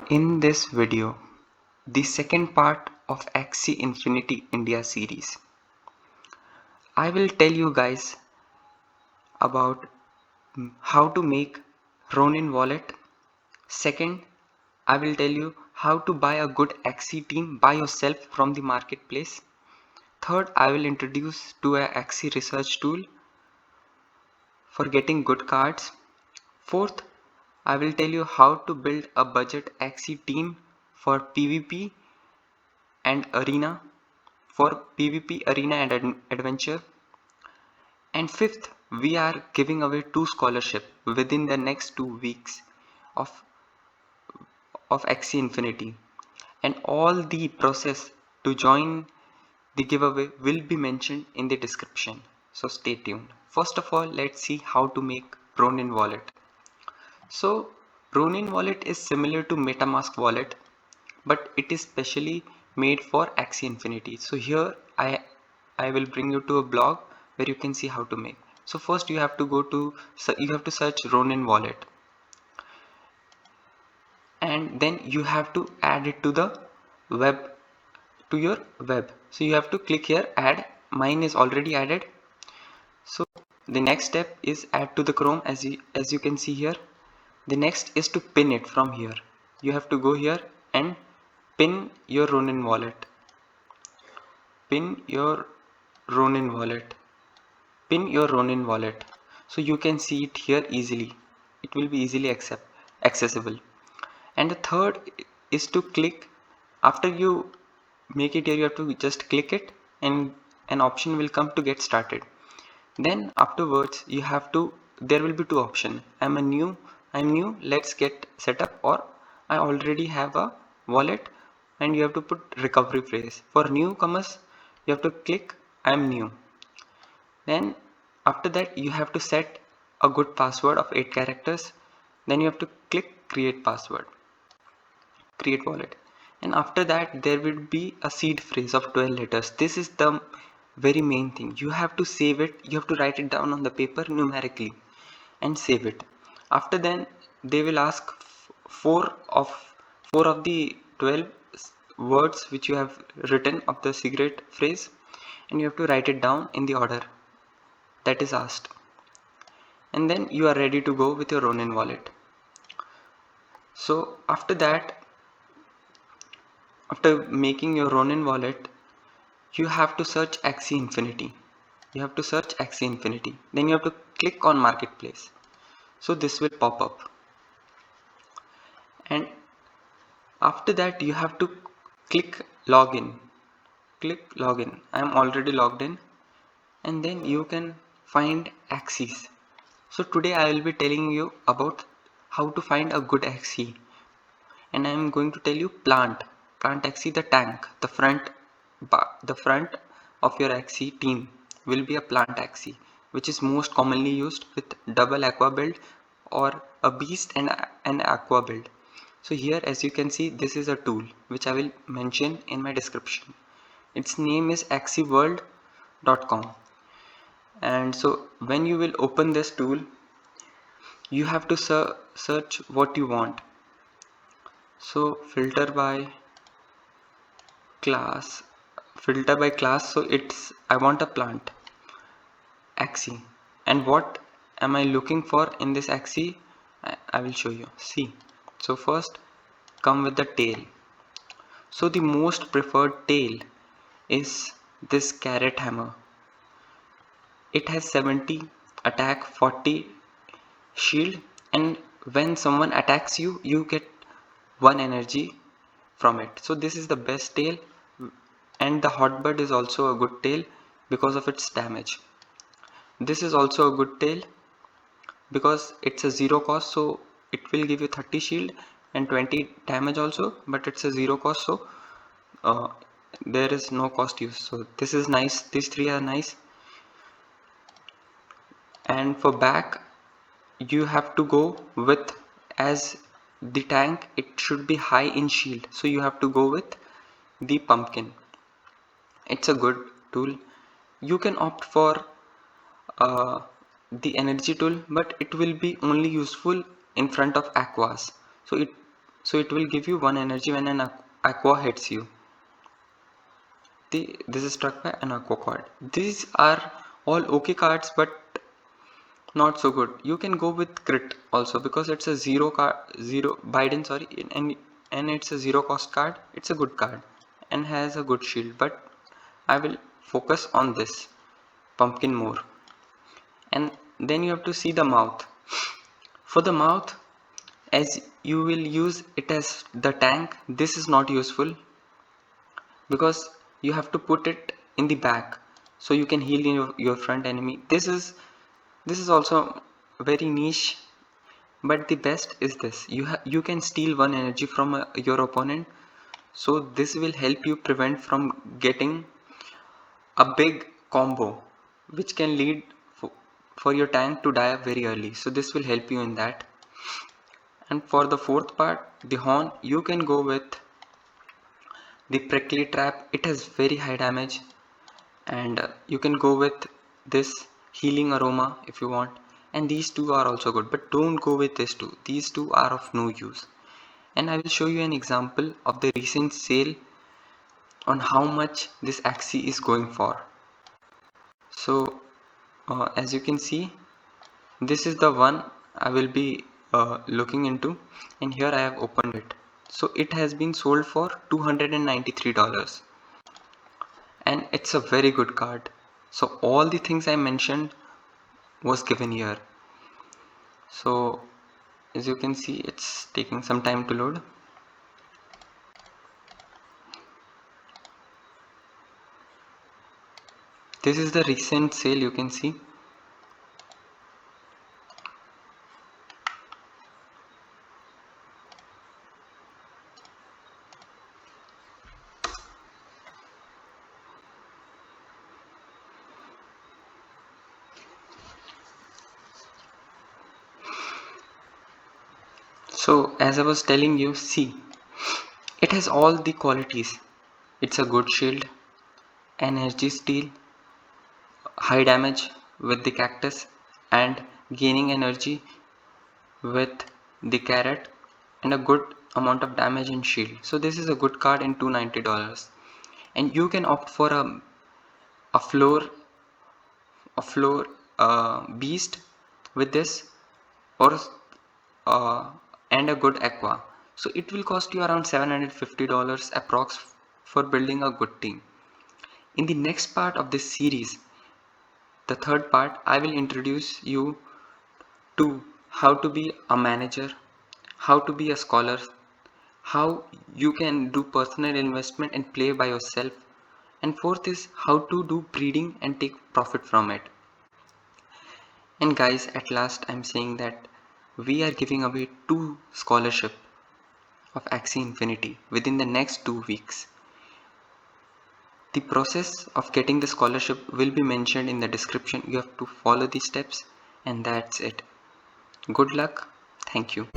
In this video, the second part of Axie Infinity India series, I will tell you guys about how to make Ronin Wallet. Second, I will tell you how to buy a good Axie team by yourself from the marketplace. Third, I will introduce to a Axie research tool for getting good cards. Fourth, I will tell you how to build a budget Axie team for PvP and Arena for PvP Arena and Adventure. And fifth, we are giving away 2 scholarships within the next 2 weeks of, of Axie Infinity. And all the process to join the giveaway will be mentioned in the description. So stay tuned. First of all, let's see how to make Ronin Wallet. So Ronin Wallet is similar to MetaMask Wallet, but it is specially made for Axie Infinity. So here I will bring you to a blog where you can see how to make. So first you have to search Ronin Wallet, and then you have to add it to the web, to your web. So you have to click here, add. Mine is already added. So the next step is add to the Chrome, as you can see here. The next is to pin it from here. You have to go here and pin your Ronin Wallet. Pin your Ronin Wallet. Pin your Ronin Wallet. So you can see it here easily. It will be easily accessible. And the third is to click. After you make it here, you have to just click it and an option will come to get started. Then afterwards you have to, there will be 2 options. I'm new, let's get set up, or I already have a wallet, and you have to put recovery phrase. For newcomers, you have to click I'm new. Then after that you have to set a good password of 8 characters. Then you have to click create password, create wallet. And after that there will be a seed phrase of 12 letters. This is the very main thing. You have to save it, you have to write it down on the paper numerically and save it. After then they will ask four of four of the 12 words which you have written of the secret phrase, and you have to write it down in the order that is asked. And then you are ready to go with your Ronin wallet. So after that, after making your Ronin wallet, you have to search Axie Infinity. You have to search Axie Infinity. Then you have to click on marketplace. So this will pop up. And after that you have to click login. Click login. I am already logged in. And then you can find Axies. So today I will be telling you about how to find a good Axie. And I am going to tell you plant Axie, the tank, the front of your Axie team will be a plant Axie, which is most commonly used with double aqua build or a beast and an aqua build. So here, as you can see, this is a tool which I will mention in my description. Its name is axieworld.com. And so when you will open this tool, you have to search what you want. So class filter by class. So it's, I want a plant Axie, and what am I looking for in this Axie? I will show you. See, so first come with the tail. So the most preferred tail is this carrot hammer. It has 70 attack, 40 shield, and when someone attacks you, you get 1 energy from it. So this is the best tail. And the hotbird is also a good tail because of its damage. This is also a good tail because it's a 0 cost, so it will give you 30 shield and 20 damage also, but it's a 0 cost, so uh, there is no cost use. So this is nice, these 3 are nice. And for back, you have to go with, as the tank, it should be high in shield, so you have to go with the pumpkin. It's a good tool. You can opt for uh, the energy tool, but it will be only useful in front of aquas. So so it will give you 1 energy when an aqua hits you. This is struck by an aqua card. These are all okay cards, but not so good. You can go with crit also, because it's a zero card, zero Biden, sorry, and it's a zero cost card. It's a good card and has a good shield, but I will focus on this pumpkin more. And then you have to see the mouth. For the mouth, as you will use it as the tank, this is not useful because you have to put it in the back so you can heal your front enemy. This is also very niche, but the best is this. You can steal 1 energy from your opponent, so this will help you prevent from getting a big combo which can lead for your tank to die very early. So this will help you in that. And for the fourth part, the horn, you can go with the prickly trap. It has very high damage, and you can go with this healing aroma if you want. And these two are also good, but don't go with these two. These two are of no use. And I will show you an example of the recent sale on how much this Axie is going for. So as you can see, this is the one I will be looking into, and here I have opened it. So it has been sold for $293, and it's a very good card. So all the things I mentioned was given here. So as you can see, it's taking some time to load. This is the recent sale, you can see. So as I was telling you, see, it has all the qualities. It's a good shield, energy steal, high damage with the cactus, and gaining energy with the carrot, and a good amount of damage and shield. So this is a good card in $290, and you can opt for a floor beast with this, or and a good aqua. So it will cost you around $750 approx for building a good team. In the next part of this series, the third part, I will introduce you to how to be a manager, how to be a scholar, how you can do personal investment and play by yourself, and fourth is how to do breeding and take profit from it. And guys, at last I'm saying that we are giving away 2 scholarship of Axie Infinity within the next 2 weeks. The process of getting the scholarship will be mentioned in the description. You have to follow these steps, and that's it. Good luck. Thank you.